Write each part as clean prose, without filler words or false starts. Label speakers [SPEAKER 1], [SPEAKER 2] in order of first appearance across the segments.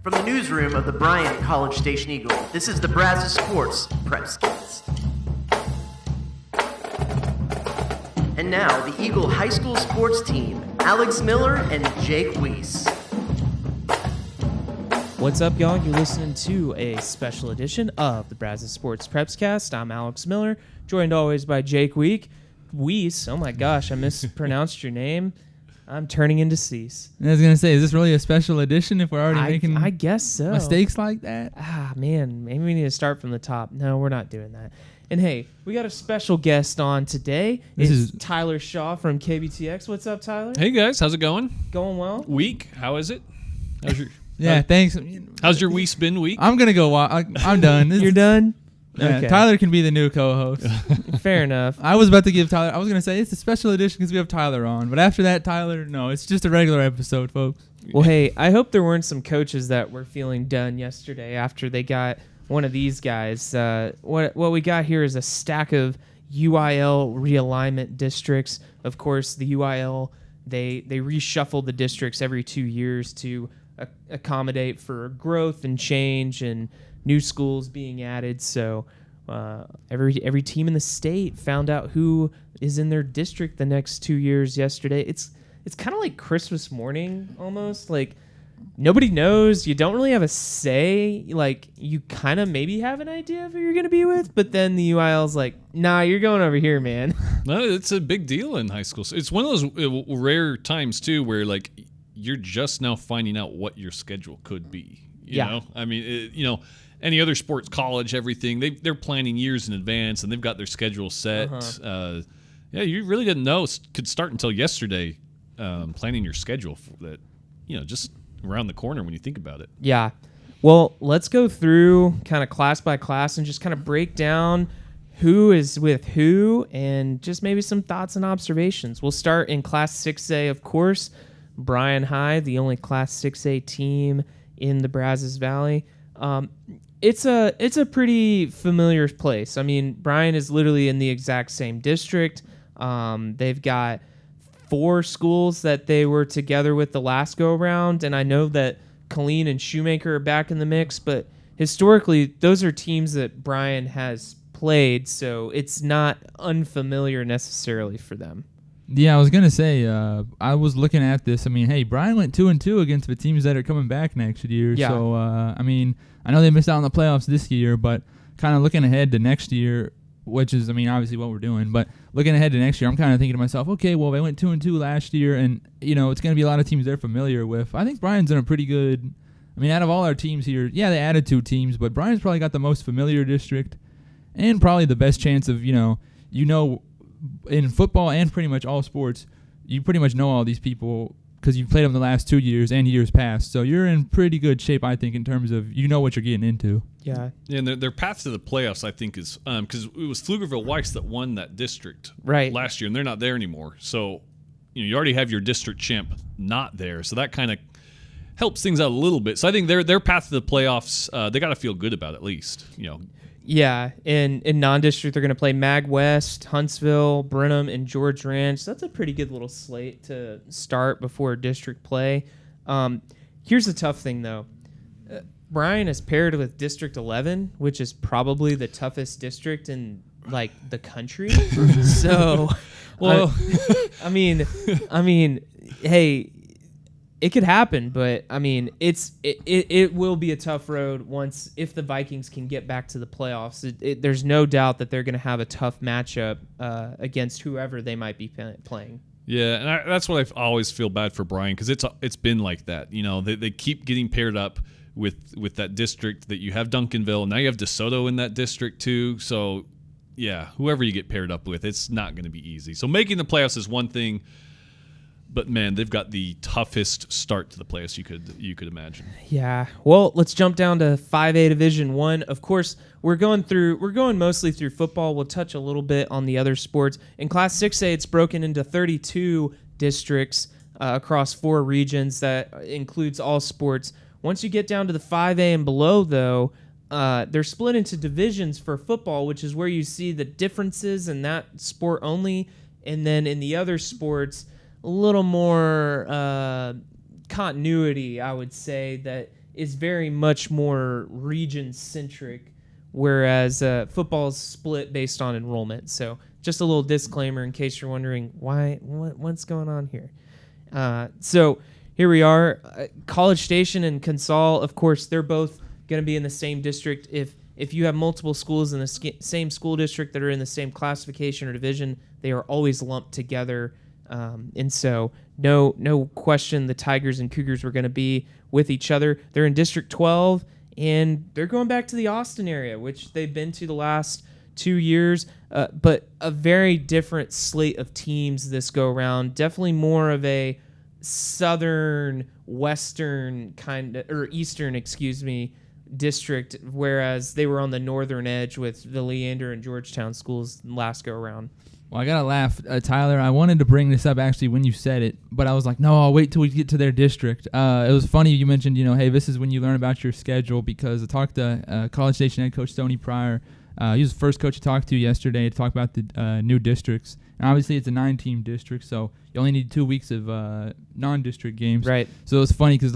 [SPEAKER 1] From the newsroom of the Bryant College Station Eagle, this is the Brazos Sports Prepscast. And now, the Eagle High School sports team, Alex Miller and Jake Weiss.
[SPEAKER 2] What's up, y'all? You're listening to a special edition of the Brazos Sports Prepscast. I'm Alex Miller, joined always by Jake Weiss. Oh my gosh, I mispronounced your name. I'm turning into Cease.
[SPEAKER 3] I was going to say, is this really a special edition if we're already making
[SPEAKER 2] I guess so.
[SPEAKER 3] mistakes like that?
[SPEAKER 2] Ah, man, maybe we need to start from the top. No, we're not doing that. And hey, we got a special guest on today. This is Tyler Shaw from KBTX. What's up, Tyler?
[SPEAKER 4] Hey, guys. How's it going?
[SPEAKER 2] Going well.
[SPEAKER 4] Week? How is it? How's your
[SPEAKER 3] thanks.
[SPEAKER 4] How's your Weiss been week?
[SPEAKER 3] I'm going to go. I'm done.
[SPEAKER 2] You're done?
[SPEAKER 3] Yeah,
[SPEAKER 2] okay.
[SPEAKER 3] Tyler can be the new co-host.
[SPEAKER 2] Fair enough.
[SPEAKER 3] I was about to give Tyler, I was going to say it's a special edition because we have Tyler on. But after that, Tyler, no, it's just a regular episode, folks.
[SPEAKER 2] Well, hey, I hope there weren't some coaches that were feeling done yesterday after they got one of these guys. What we got here is a stack of UIL realignment districts. Of course, the UIL, they reshuffle the districts every 2 years to accommodate for growth and change and new schools being added. So every team in the state found out who is in their district the next 2 years yesterday. It's kind of like Christmas morning almost. Like nobody knows. You don't really have a say. Like you kind of maybe have an idea of who you're going to be with, but then the UIL's like, nah, you're going over here, man.
[SPEAKER 4] No, it's a big deal in high school. It's one of those rare times too where like you're just now finding out what your schedule could be. You know? I mean, any other sports, college, everything, they're planning years in advance and they've got their schedule set. You really didn't know it could start until yesterday, planning your schedule for that, just around the corner when you think about it.
[SPEAKER 2] Yeah. Well, let's go through kind of class by class and just kind of break down who is with who and just maybe some thoughts and observations. We'll start in Class 6A, of course. Bryan High, the only Class 6A team in the Brazos Valley. It's a pretty familiar place. I mean, Bryan is literally in the exact same district. They've got 4 schools that they were together with the last go around, and I know that Killeen and Shoemaker are back in the mix, but historically those are teams that Bryan has played, so it's not unfamiliar necessarily for them.
[SPEAKER 3] Yeah, I was going to say, I was looking at this. I mean, hey, Bryan went 2-2 against the teams that are coming back next year.
[SPEAKER 2] Yeah.
[SPEAKER 3] So, I mean, I know they missed out on the playoffs this year, but kind of looking ahead to next year, which is, I mean, obviously what we're doing, but looking ahead to next year, I'm kind of thinking to myself, okay, well, they went 2-2 last year, and, it's going to be a lot of teams they're familiar with. I think Bryan's in a pretty good, I mean, out of all our teams here, yeah, they added 2 teams, but Bryan's probably got the most familiar district and probably the best chance of, in football and pretty much all sports, you pretty much know all these people because you've played them the last 2 years and years past. So you're in pretty good shape, I think, in terms of what you're getting into.
[SPEAKER 2] Yeah.
[SPEAKER 4] And their path to the playoffs, I think, is because it was Pflugerville-Weiss that won that district last year, and they're not there anymore. So you already have your district champ not there, so that kind of helps things out a little bit. So I think their path to the playoffs, they got to feel good about at least.
[SPEAKER 2] Yeah, in non-district, they're going to play Mag West, Huntsville, Brenham, and George Ranch. So that's a pretty good little slate to start before district play. Here's the tough thing, though. Bryan is paired with District 11, which is probably the toughest district in, the country. So, well, I mean, hey, it could happen, but I mean, it will be a tough road if the Vikings can get back to the playoffs. There's no doubt that they're going to have a tough matchup against whoever they might be playing.
[SPEAKER 4] Yeah, and that's what I always feel bad for Bryan because it's been like that. They keep getting paired up with that district that you have Duncanville, and now you have DeSoto in that district too. So yeah, whoever you get paired up with, it's not going to be easy. So making the playoffs is one thing. But man, they've got the toughest start to the playoffs you could imagine.
[SPEAKER 2] Yeah. Well, let's jump down to 5A Division 1. Of course, we're going mostly through football. We'll touch a little bit on the other sports. In Class 6A, it's broken into 32 districts across 4 regions. That includes all sports. Once you get down to the 5A and below, though, they're split into divisions for football, which is where you see the differences in that sport only. And then in the other sports, a little more continuity, I would say, that is very much more region-centric, whereas football is split based on enrollment. So just a little disclaimer in case you're wondering what's going on here. So here we are. College Station and Consol, of course, they're both going to be in the same district. If you have multiple schools in the same school district that are in the same classification or division, they are always lumped together. And so no question the Tigers and Cougars were going to be with each other. They're in District 12, and they're going back to the Austin area, which they've been to the last 2 years, but a very different slate of teams this go around. Definitely more of a southern, western kind of, or eastern, district, whereas they were on the northern edge with the Leander and Georgetown schools last go around.
[SPEAKER 3] Well, I gotta laugh, Tyler. I wanted to bring this up actually when you said it, but I was like, no, I'll wait till we get to their district. It was funny you mentioned, hey, this is when you learn about your schedule, because I talked to College Station head coach Stoney Pryor. He was the first coach to talk to yesterday to talk about the new districts. And obviously, it's a 9-team district, so you only need 2 weeks of non-district games.
[SPEAKER 2] Right.
[SPEAKER 3] So it was funny because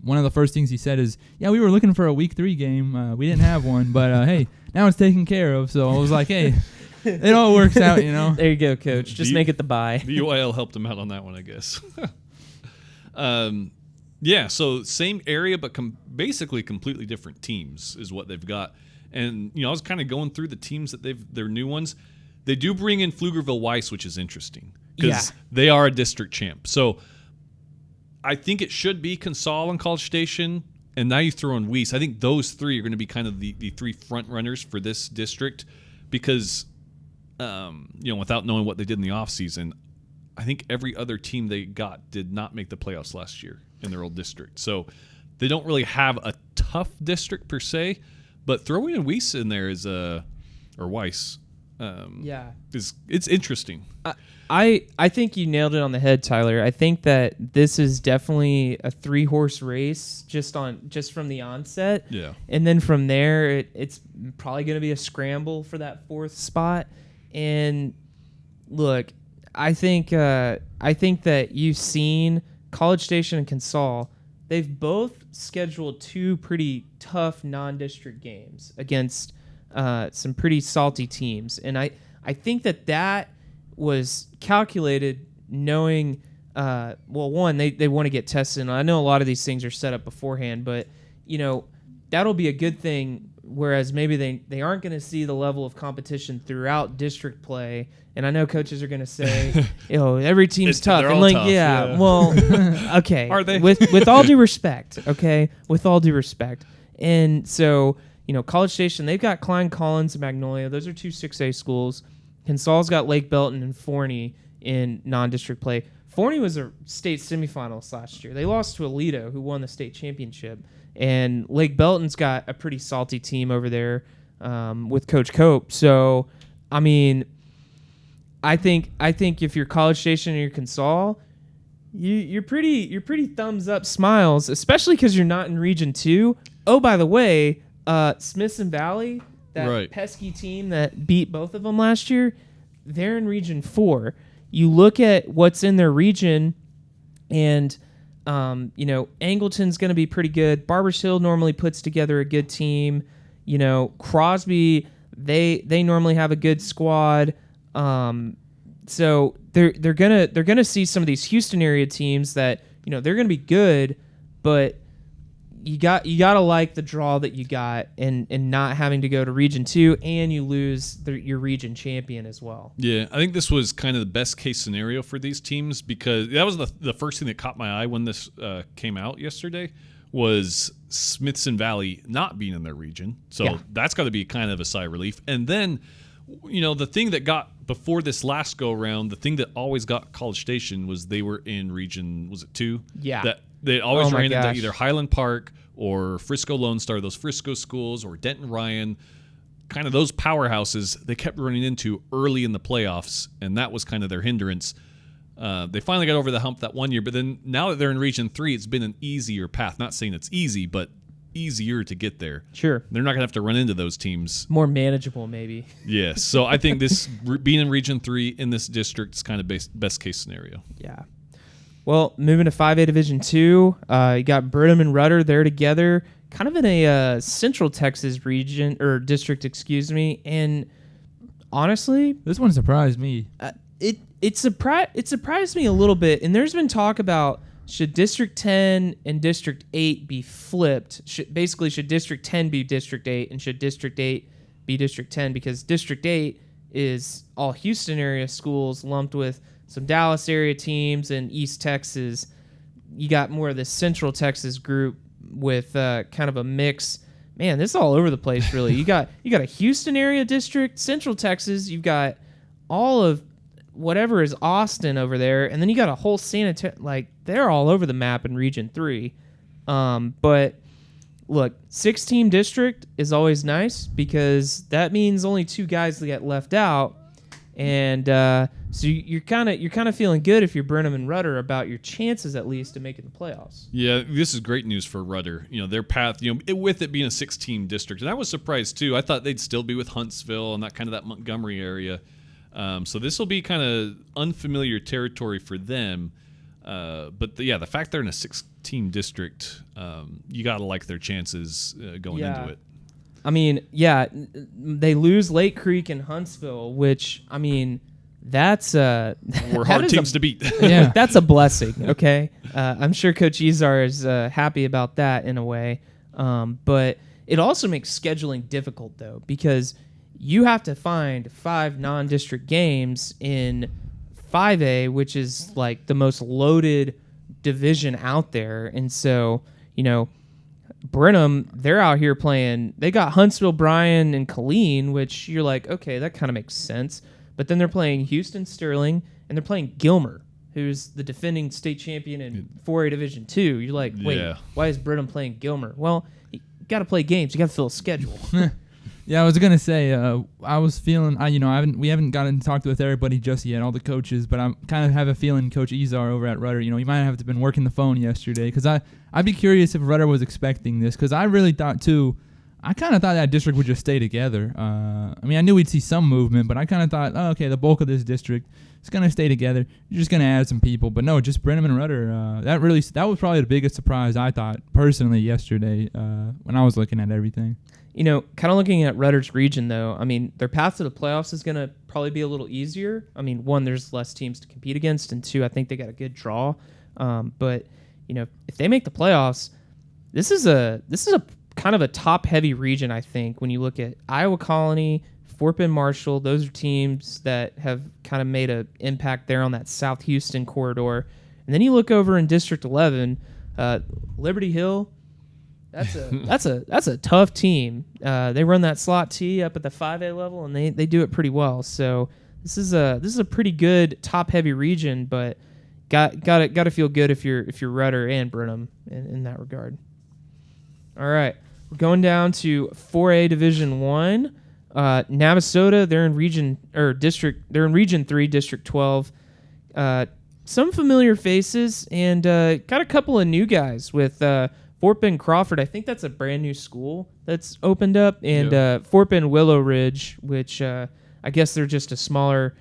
[SPEAKER 3] one of the first things he said is, yeah, we were looking for a week 3 game. We didn't have one, but hey, now it's taken care of. So I was like, hey, it all works out,
[SPEAKER 2] There you go, Coach. Just make it the bye.
[SPEAKER 4] The UIL helped him out on that one, I guess. Yeah, so same area, but basically completely different teams is what they've got. And, I was kind of going through the teams that they're new ones. They do bring in Pflugerville-Weiss, which is interesting because they are a district champ. So I think it should be Consol and College Station, and now you throw in Weiss. I think those three are going to be kind of the 3 front runners for this district because, without knowing what they did in the offseason, I think every other team they got did not make the playoffs last year in their old district. So they don't really have a tough district per se, but throwing a Weiss in there is or Weiss. It's interesting.
[SPEAKER 2] I think you nailed it on the head, Tyler. I think that this is definitely a 3-horse race just from the onset.
[SPEAKER 4] Yeah.
[SPEAKER 2] And then from there, it's probably going to be a scramble for that 4th spot. And look, I think that you've seen College Station and Consol. They've both scheduled 2 pretty tough non-district games against some pretty salty teams. And I think that was calculated knowing, one, they want to get tested. And I know a lot of these things are set up beforehand, but, that'll be a good thing, whereas maybe they aren't going to see the level of competition throughout district play. And I know coaches are going to say, every team's tough.
[SPEAKER 4] They're
[SPEAKER 2] and
[SPEAKER 4] all tough, yeah.
[SPEAKER 2] Well, okay.
[SPEAKER 4] Are they?
[SPEAKER 2] With all due respect, okay? With all due respect. And so, College Station, they've got Klein Collins and Magnolia. Those are 2 6A schools. Consol's got Lake Belton and Forney in non-district play. Forney was a state semifinalist last year. They lost to Aledo, who won the state championship. And Lake Belton's got a pretty salty team over there with Coach Cope. So, I mean, I think if you're College Station or you're Consol, you're pretty thumbs up smiles, especially because you're not in Region 2. Oh, by the way, Smithson Valley, that pesky team that beat both of them last year, they're in Region 4. You look at what's in their region, and Angleton's going to be pretty good. Barbers Hill normally puts together a good team. Crosby, they normally have a good squad. So they're gonna see some of these Houston area teams that they're gonna be good, but you gotta like the draw that you got and not having to go to Region 2, and you lose your region champion as well.
[SPEAKER 4] Yeah, I think this was kind of the best case scenario for these teams because that was the first thing that caught my eye when this came out yesterday was Smithson Valley not being in their region. So that's got to be kind of a sigh of relief. And then, the thing that got before this last go around, the thing that always got College Station was they were in region, was it 2?
[SPEAKER 2] Yeah.
[SPEAKER 4] That they always ran into either Highland Park or Frisco Lone Star, those Frisco schools, or Denton Ryan, kind of those powerhouses they kept running into early in the playoffs, and that was kind of their hindrance. They finally got over the hump that one year, but then now that they're in Region 3, it's been an easier path. Not saying it's easy, but easier to get there.
[SPEAKER 2] Sure.
[SPEAKER 4] They're not going to have to run into those teams.
[SPEAKER 2] More manageable, maybe.
[SPEAKER 4] Yes. So I think this being in Region 3 in this district is kind of best case scenario.
[SPEAKER 2] Yeah. Well, moving to 5A Division II, you got Burnham and Rudder there together, kind of in a Central Texas region or district, excuse me. And honestly,
[SPEAKER 3] This one surprised me.
[SPEAKER 2] it surprised me a little bit. And there's been talk about should District 10 and District 8 be flipped? Should District 10 be District 8 and should District 8 be District 10? Because District 8 is all Houston area schools lumped with some Dallas area teams, and East Texas, you got more of the Central Texas group with kind of a mix. Man, this is all over the place, really. You got a Houston area district, Central Texas. You've got all of whatever is Austin over there, and then you got a whole they're all over the map in Region 3. But look, 6-team district is always nice because that means only 2 guys get left out, and so you're kind of feeling good if you're Burnham and Rudder about your chances at least of making the playoffs.
[SPEAKER 4] Yeah, this is great news for Rudder. Their path, with it being a 6-team district, and I was surprised too. I thought they'd still be with Huntsville and that Montgomery area. So this will be kind of unfamiliar territory for them. But the fact they're in a 6-team district, you got to like their chances going into it.
[SPEAKER 2] I mean, yeah, they lose Lake Creek and Huntsville, which, I mean, that's
[SPEAKER 4] we're hard teams to beat.
[SPEAKER 2] Yeah, that's a blessing. Okay, I'm sure Coach Izar is happy about that in a way, but it also makes scheduling difficult though because you have to find 5 non-district games in 5A, which is like the most loaded division out there, and so Brenham, they're out here playing. They got Huntsville, Bryan, and Killeen, which you're like, okay, that kind of makes sense. But then they're playing Houston, Sterling, and they're playing Gilmer, who's the defending state champion in 4A Division II. You're like, wait, why is Brenham playing Gilmer? Well, you got to play games. You got to fill a schedule.
[SPEAKER 3] Yeah, I was gonna say I was feeling we haven't gotten to talk with everybody just yet, all the coaches, but I kind of have a feeling Coach Izar over at Rudder, he might have been working the phone yesterday because I'd be curious if Rudder was expecting this because I really thought too. I kind of thought that district would just stay together. I knew we'd see some movement, but I kind of thought, okay, the bulk of this district is gonna stay together. You're just gonna add some people, but no, just Brenham and Rudder. That was probably the biggest surprise I thought personally yesterday when I was looking at everything.
[SPEAKER 2] Kind of looking at Rudder's region, though, their path to the playoffs is going to probably be a little easier. 1, there's less teams to compete against, and 2, I think they got a good draw. But if they make the playoffs, this is a kind of a top-heavy region, I think, when you look at Iowa Colony, Fort Bend Marshall. Those are teams that have kind of made an impact there on that South Houston corridor. And then you look over in District 11, Liberty Hill. That's a tough team. They run that slot T up at the 5A level, and they do it pretty well. So this is a pretty good top heavy region, but got to feel good if you're Rudder and Brenham in that regard. All right, we're going down to 4A Division 1. Navasota, they're in region 3, District 12. Some familiar faces and got a couple of new guys with Fort Bend Crawford. I think that's a brand new school that's opened up, and Fort Bend Willow Ridge, which I guess they're just a smaller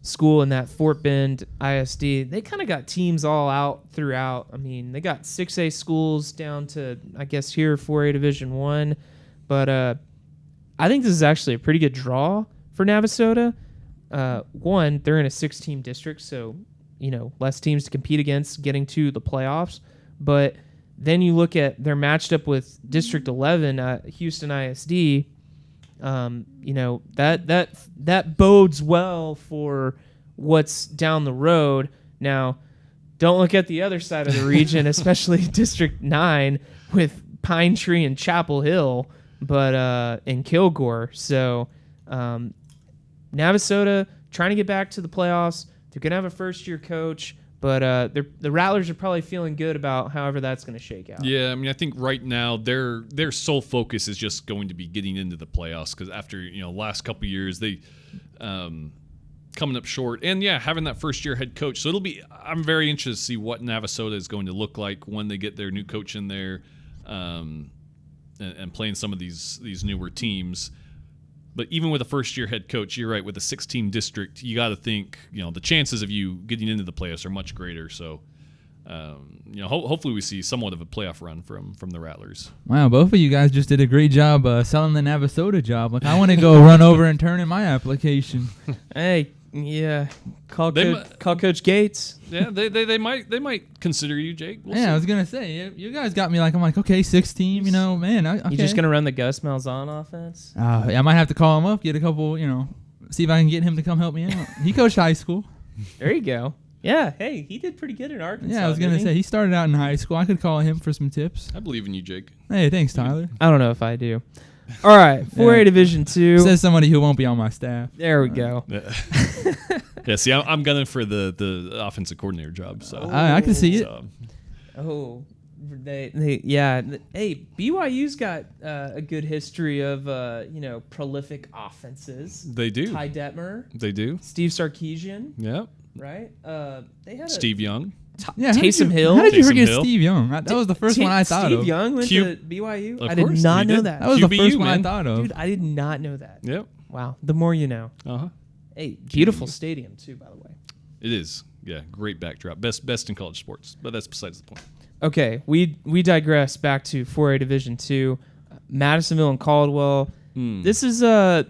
[SPEAKER 2] school in that Fort Bend ISD. They kind of got teams all out throughout. They got 6A schools down to, I guess, here 4A Division 1, but I think this is actually a pretty good draw for Navasota. 1, they're in a 6-team district, so less teams to compete against getting to the playoffs, but then you look at they're matched up with District 11, Houston ISD. That bodes well for what's down the road. Now, don't look at the other side of the region, especially District 9 with Pine Tree and Chapel Hill, but in Kilgore. So, Navasota trying to get back to the playoffs. They're gonna have a first-year coach. But the Rattlers are probably feeling good about however that's going to shake out. Yeah,
[SPEAKER 4] I think right now their sole focus is just going to be getting into the playoffs because after last couple of years they coming up short and having that first year head coach. So I'm very interested to see what Navasota is going to look like when they get their new coach in there and playing some of these newer teams. But even with a first-year head coach, you're right, with a 6-team district, you got to think, the chances of you getting into the playoffs are much greater. So Hopefully we see somewhat of a playoff run from the Rattlers.
[SPEAKER 3] Wow, both of you guys just did a great job selling the Navasota job. Like, I want to go run over and turn in my application.
[SPEAKER 2] Hey, yeah, call Coach Gates.
[SPEAKER 4] Yeah, they might consider you, Jake. We'll see.
[SPEAKER 3] I was gonna say you guys got me like, I'm like, okay, 6 team, man. Okay.
[SPEAKER 2] You just gonna run the Gus Malzahn offense?
[SPEAKER 3] I might have to call him up, get a couple, see if I can get him to come help me out. He coached high school.
[SPEAKER 2] There you go. Yeah, hey, he did pretty good in Arkansas.
[SPEAKER 3] Yeah, I was gonna say he started out in high school. I could call him for some tips.
[SPEAKER 4] I believe in you, Jake.
[SPEAKER 3] Hey, thanks, Tyler.
[SPEAKER 2] I don't know if I do. All right, 4A Division 2.
[SPEAKER 3] Says somebody who won't be on my staff.
[SPEAKER 2] There we go.
[SPEAKER 4] Yeah, see, I'm gunning for the offensive coordinator job. So
[SPEAKER 3] I can see it.
[SPEAKER 2] Oh, Hey, BYU's got a good history of prolific offenses.
[SPEAKER 4] They do.
[SPEAKER 2] Ty Detmer.
[SPEAKER 4] They do.
[SPEAKER 2] Steve Sarkisian.
[SPEAKER 4] Yeah.
[SPEAKER 2] Right. They had
[SPEAKER 4] Steve Young.
[SPEAKER 2] Taysom Hill.
[SPEAKER 3] How did you
[SPEAKER 4] Taysom
[SPEAKER 3] forget
[SPEAKER 4] Hill?
[SPEAKER 3] Steve Young? That was the first one I thought
[SPEAKER 2] Steve
[SPEAKER 3] of.
[SPEAKER 2] Young went to BYU.
[SPEAKER 4] Of
[SPEAKER 2] I did
[SPEAKER 4] course,
[SPEAKER 2] not
[SPEAKER 4] he
[SPEAKER 2] know
[SPEAKER 4] did.
[SPEAKER 2] that.
[SPEAKER 3] That was the
[SPEAKER 4] QBU,
[SPEAKER 3] first one I
[SPEAKER 4] man.
[SPEAKER 3] thought of.
[SPEAKER 2] Dude, I did not know that.
[SPEAKER 4] Yep.
[SPEAKER 2] Wow. The more you know.
[SPEAKER 4] Uh-huh.
[SPEAKER 2] Hey, beautiful stadium too, by the way.
[SPEAKER 4] It is. Yeah, great backdrop. Best in college sports. But that's besides the point.
[SPEAKER 2] Okay, we digress back to 4A Division 2. Madisonville and Caldwell. This is a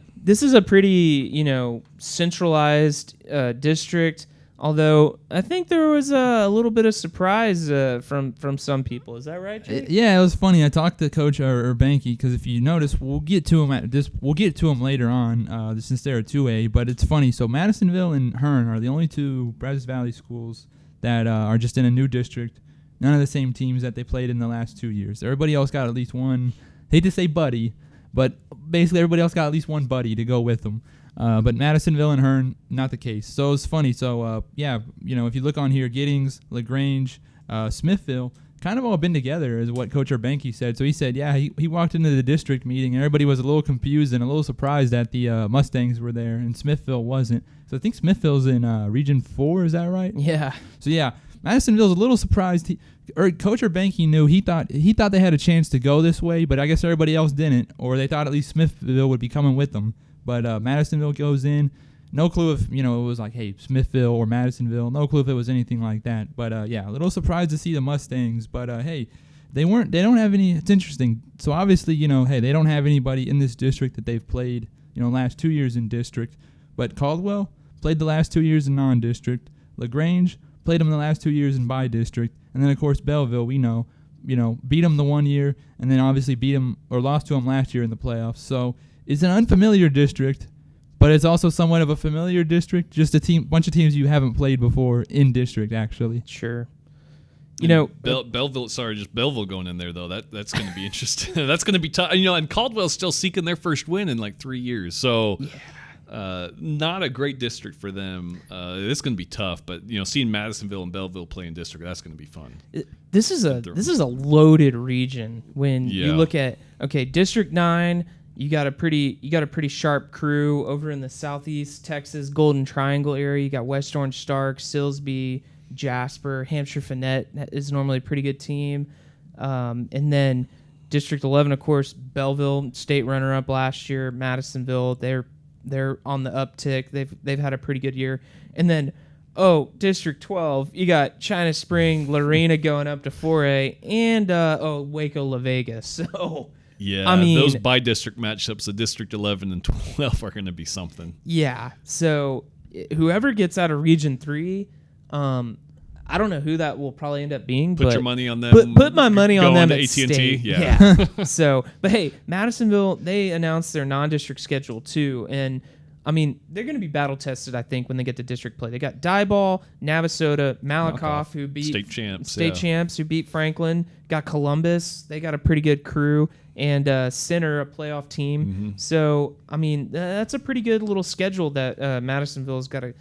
[SPEAKER 2] pretty, centralized district. Although I think there was a little bit of surprise from some people. Is that right, Jake?
[SPEAKER 3] Yeah, it was funny. I talked to Coach Banky because if you notice, we'll get to him later on since they're a 2A. But it's funny. So Madisonville and Hearn are the only two Brazos Valley schools that are just in a new district. None of the same teams that they played in the last 2 years. Everybody else got at least one. Hate to say buddy, but basically everybody else got at least one buddy to go with them. But Madisonville and Hearn, not the case. So it's funny. So, if you look on here, Giddings, LaGrange, Smithville, kind of all been together is what Coach Urbanky said. So he said, he walked into the district meeting, and everybody was a little confused and a little surprised that the Mustangs were there, and Smithville wasn't. So I think Smithville's in Region 4, is that right?
[SPEAKER 2] Yeah.
[SPEAKER 3] So, Madisonville's a little surprised. Coach Urbanky knew he thought they had a chance to go this way, but I guess everybody else didn't, or they thought at least Smithville would be coming with them. But Madisonville goes in. No clue if it was like, hey, Smithville or Madisonville. No clue if it was anything like that. But a little surprised to see the Mustangs. But hey, they don't have any. It's interesting. So obviously, hey, they don't have anybody in this district that they've played. Last 2 years in district. But Caldwell played the last 2 years in non-district. LaGrange played them the last 2 years in by-district. And then, of course, Belleville, we know, beat them the 1 year, and then obviously beat them or lost to them last year in the playoffs. So it's an unfamiliar district, but it's also somewhat of a familiar district. Just bunch of teams you haven't played before in district, actually.
[SPEAKER 2] Sure.
[SPEAKER 4] Belleville. Sorry, just Belleville going in there though. That's going to be interesting. That's going to be tough. And Caldwell's still seeking their first win in like 3 years. So. Yeah. Not a great district for them. It's going to be tough, but seeing Madisonville and Belleville play in district, that's going to be fun.
[SPEAKER 2] This is a loaded region. When you look at District 9, you got a pretty sharp crew over in the southeast Texas Golden Triangle area. You got West Orange Stark, Silsbee, Jasper, Hampshire Finette is normally a pretty good team, and then District 11, of course, Belleville, state runner-up last year. Madisonville, they're on the uptick. They've had a pretty good year. And then, District 12, you got China Spring, Lorena going up to 4A, and Waco, La Vega. So,
[SPEAKER 4] yeah, I mean, those by-district matchups of District 11 and 12 are going to be something.
[SPEAKER 2] Yeah. So, whoever gets out of Region 3, I don't know who that will probably end up being.
[SPEAKER 4] Put your money on them.
[SPEAKER 2] Put my money on them
[SPEAKER 4] to
[SPEAKER 2] at
[SPEAKER 4] AT&T.
[SPEAKER 2] state.
[SPEAKER 4] Yeah.
[SPEAKER 2] So, but hey, Madisonville, they announced their non-district schedule too, and I mean they're going to be battle tested. I think when they get to district play, they got Diboll, Navasota, Malakoff, who beat
[SPEAKER 4] state champs
[SPEAKER 2] who beat Franklin. Got Columbus. They got a pretty good crew, and Center, a playoff team.
[SPEAKER 4] Mm-hmm.
[SPEAKER 2] So I mean that's a pretty good little schedule that Madisonville's gonna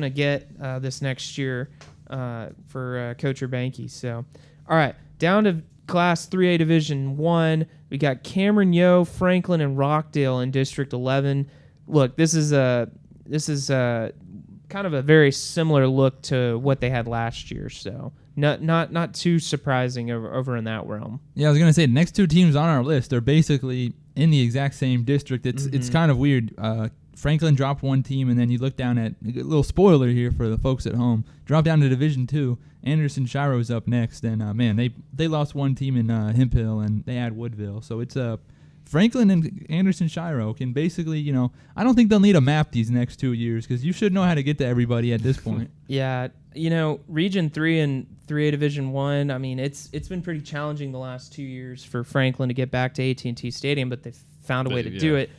[SPEAKER 2] get this next year. For Coach Urbanky. So, all right, down to Class 3A Division 1, we got Cameron, Franklin, and Rockdale in District 11. Look, this is kind of a very similar look to what they had last year. So, not too surprising over in that realm.
[SPEAKER 3] Yeah, I was gonna say the next two teams on our list are basically in the exact same district. It's kind of weird. Franklin dropped one team, and then you look down at a little spoiler here for the folks at home. Drop down to Division II. Anderson Shiro is up next, and man, they lost one team in Hemphill, and they had Woodville. So it's Franklin and Anderson Shiro can basically, I don't think they'll need to map these next 2 years because you should know how to get to everybody at this point.
[SPEAKER 2] Yeah, Region 3 and 3A Division 1, I mean, it's been pretty challenging the last 2 years for Franklin to get back to AT&T Stadium, but they've found a way to do it.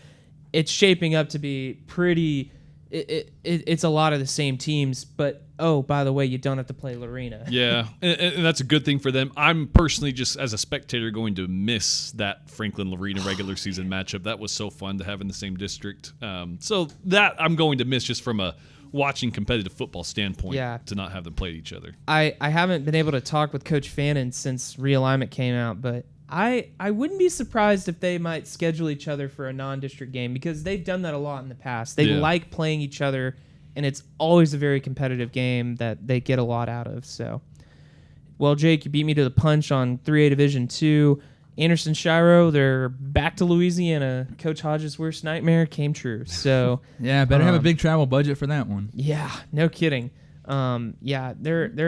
[SPEAKER 2] It's shaping up to be pretty it's a lot of the same teams, but by the way, you don't have to play Lorena.
[SPEAKER 4] Yeah, and that's a good thing for them. I'm personally just as a spectator going to miss that Franklin Lorena regular season matchup. That was so fun to have in the same district. So that I'm going to miss just from a watching competitive football standpoint, to not have them play each other.
[SPEAKER 2] I haven't been able to talk with Coach Fannin since Realignment came out, but I wouldn't be surprised if they might schedule each other for a non-district game because they've done that a lot in the past. They like playing each other, and it's always a very competitive game that they get a lot out of. So, well, Jake, you beat me to the punch on 3A Division 2. Anderson Shiro, they're back to Louisiana. Coach Hodges' worst nightmare came true. So
[SPEAKER 3] better have a big travel budget for that one.
[SPEAKER 2] Yeah, no kidding. They're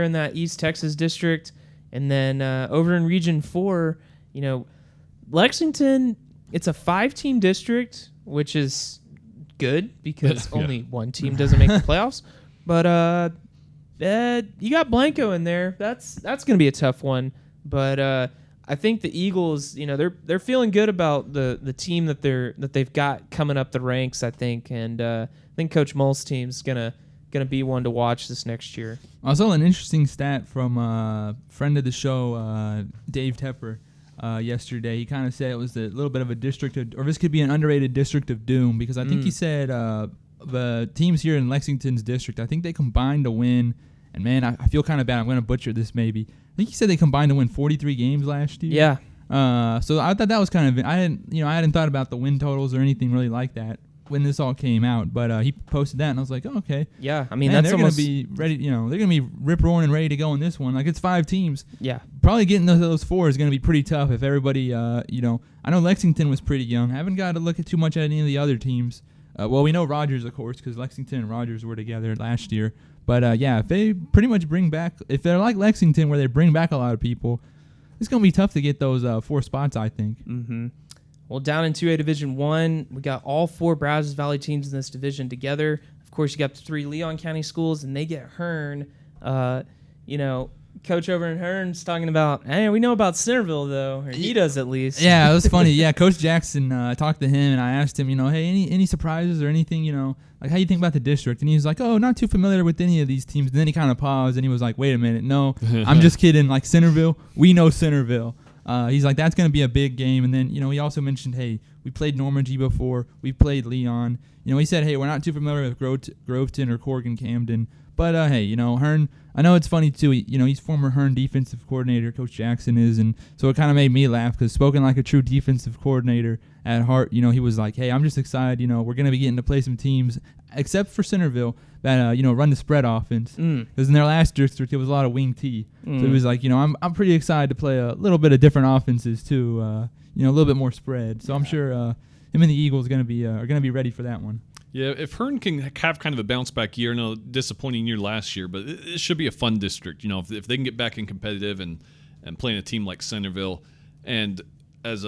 [SPEAKER 2] in that East Texas district, and then over in Region 4, Lexington. It's a 5-team district, which is good because only one team doesn't make the playoffs. But you got Blanco in there. That's going to be a tough one. But I think the Eagles, they're feeling good about the team that they've got coming up the ranks. I think, and I think Coach Mull's team's gonna be one to watch this next year.
[SPEAKER 3] I saw an interesting stat from a friend of the show, Dave Tepper, yesterday. He kind of said it was a little bit of a district, or this could be an underrated district of doom, because I think he said the teams here in Lexington's district, I think they combined to win, and man, I feel kind of bad. I'm going to butcher this maybe. I think he said they combined to win 43 games last year.
[SPEAKER 2] Yeah.
[SPEAKER 3] So I thought that was kind of, I hadn't thought about the win totals or anything really like that when this all came out, but he posted that, and I was like, oh, okay.
[SPEAKER 2] Yeah, I mean,
[SPEAKER 3] man,
[SPEAKER 2] that's
[SPEAKER 3] they're going to be ready. They're going to be rip-roaring and ready to go in this one. Like, it's 5 teams.
[SPEAKER 2] Yeah.
[SPEAKER 3] Probably getting those 4 is going to be pretty tough if everybody, I know Lexington was pretty young. I haven't got to look at too much at any of the other teams. Well, we know Rogers, of course, because Lexington and Rogers were together last year. But, if they pretty much bring back, if they're like Lexington where they bring back a lot of people, it's going to be tough to get those 4 spots, I think.
[SPEAKER 2] Mm-hmm. Well, down in 2A Division 1, we got all 4 Brazos Valley teams in this division together. Of course, you got the 3 Leon County schools, and they get Hearn. Coach over in Hearn's talking about, hey, we know about Centerville, though, or he does at least.
[SPEAKER 3] Yeah, it was funny. Yeah, Coach Jackson, I talked to him, and I asked him, hey, any surprises or anything, like how you think about the district? And he was like, oh, not too familiar with any of these teams. And then he kind of paused, and he was like, wait a minute, no, I'm just kidding. Like Centerville, we know Centerville. He's like, that's going to be a big game. And then, he also mentioned, hey, we played Normandy before. We played Leon. He said, hey, we're not too familiar with Groveton or Corrigan Camden. But, hey, Hearn, I know it's funny, too. He's former Hearn defensive coordinator, Coach Jackson is. And so it kind of made me laugh because spoken like a true defensive coordinator at heart, he was like, hey, I'm just excited. We're going to be getting to play some teams, except for Centerville, that, run the spread offense. Because in their last district, it was a lot of wing T. So it was like, I'm pretty excited to play a little bit of different offenses, too. A little bit more spread. So I'm sure him and the Eagles are going to be ready for that one.
[SPEAKER 4] Yeah, if Hearn can have kind of a bounce back year, disappointing year last year, but it should be a fun district. If they can get back in competitive and playing a team like Centerville, and as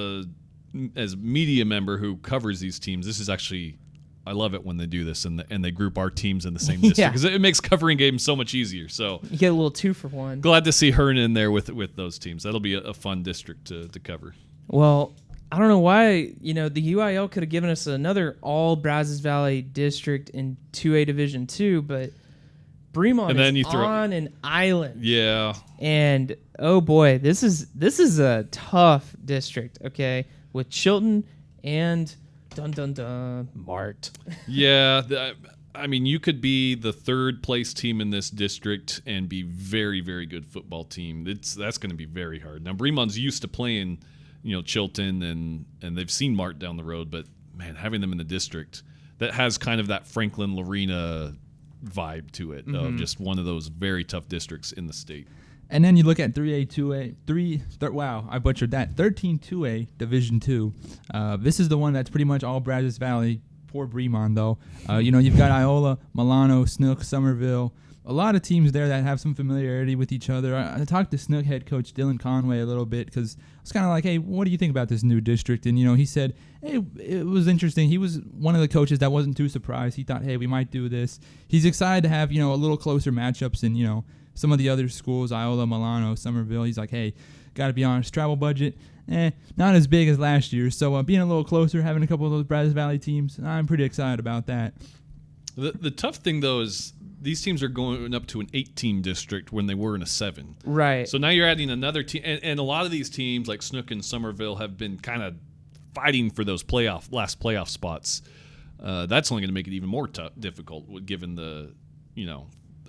[SPEAKER 4] media member who covers these teams, this is actually, I love it when they do this and they group our teams in the same district because it makes covering games so much easier. So
[SPEAKER 2] you get a little 2-for-1.
[SPEAKER 4] Glad to see Hearn in there with those teams. That'll be a fun district to cover.
[SPEAKER 2] Well, I don't know why, the UIL could have given us another all Brazos Valley district in 2A Division 2, but Bremont is on an island.
[SPEAKER 4] Yeah.
[SPEAKER 2] And, oh boy, this is a tough district, okay, with Chilton and Mart.
[SPEAKER 4] Yeah, I mean, you could be the 3rd place team in this district and be very, very good football team. That's going to be very hard. Now, Bremont's used to playing Chilton and they've seen Mart down the road, but man, having them in the district that has kind of that Franklin Lorena vibe to it of just one of those very tough districts in the state.
[SPEAKER 3] And then you look at 3A, 2A, wow, I butchered that. 13 2A Division 2. This is the one that's pretty much all Brazos Valley poor Bremond, though. You've got Iola, Milano, Snook, Somerville. A lot of teams there that have some familiarity with each other. I talked to Snook head coach Dylan Conway a little bit because I was kind of like, hey, what do you think about this new district? And, he said, hey, it was interesting. He was one of the coaches that wasn't too surprised. He thought, hey, we might do this. He's excited to have, a little closer matchups than, some of the other schools, Iola, Milano, Somerville. He's like, hey, got to be honest, travel budget, not as big as last year. So being a little closer, having a couple of those Brazos Valley teams, I'm pretty excited about that.
[SPEAKER 4] The tough thing, though, is these teams are going up to an 8-team district when they were in a 7.
[SPEAKER 2] Right.
[SPEAKER 4] So now you're adding another team, and a lot of these teams like Snook and Somerville have been kind of fighting for those last playoff spots. That's only going to make it even more difficult, given the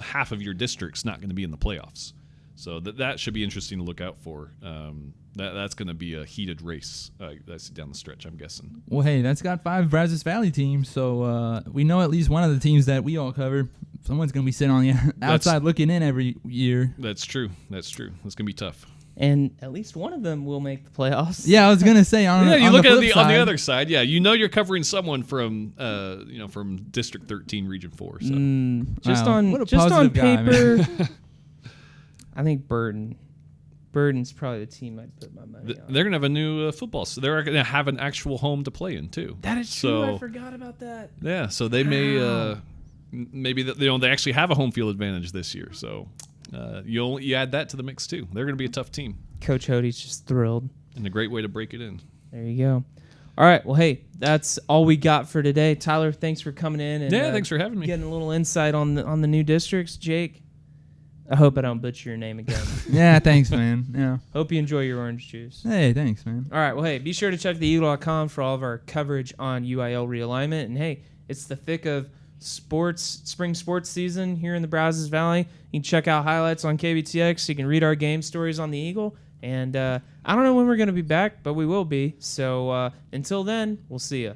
[SPEAKER 4] half of your district's not going to be in the playoffs. So that should be interesting to look out for. That's going to be a heated race. That's down the stretch, I'm guessing.
[SPEAKER 3] Well, hey, that's got 5 Brazos Valley teams, so we know at least one of the teams that we all cover. Someone's going to be sitting on the outside looking in every year.
[SPEAKER 4] That's true. It's going to be tough.
[SPEAKER 2] And at least one of them will make the playoffs.
[SPEAKER 3] Yeah, I was going to say on
[SPEAKER 4] the other side. Yeah, you're covering someone from from District 13, Region 4. So.
[SPEAKER 2] Just on paper, I think Burden. Burden's probably the team I'd put my money on.
[SPEAKER 4] They're going to have a new football, so they're going to have an actual home to play in too.
[SPEAKER 2] That is true. I forgot about that.
[SPEAKER 4] Yeah, so they may maybe they actually have a home field advantage this year. So you add that to the mix too. They're going to be a tough team.
[SPEAKER 2] Coach Hody's just thrilled.
[SPEAKER 4] And a great way to break it in.
[SPEAKER 2] There you go. All right. Well, hey, that's all we got for today. Tyler, thanks for coming in and
[SPEAKER 4] thanks for having me.
[SPEAKER 2] Getting a little insight on the new districts. Jake, I hope I don't butcher your name again.
[SPEAKER 3] Yeah, thanks, man. Yeah.
[SPEAKER 2] Hope you enjoy your orange juice.
[SPEAKER 3] Hey, thanks, man.
[SPEAKER 2] All right. Well, hey, be sure to check theeagle.com for all of our coverage on UIL realignment. And hey, it's the thick of spring sports season here in the Brazos Valley. You can check out highlights on KBTX. You can read our game stories on the Eagle. And I don't know when we're going to be back, but we will be. So until then, we'll see you.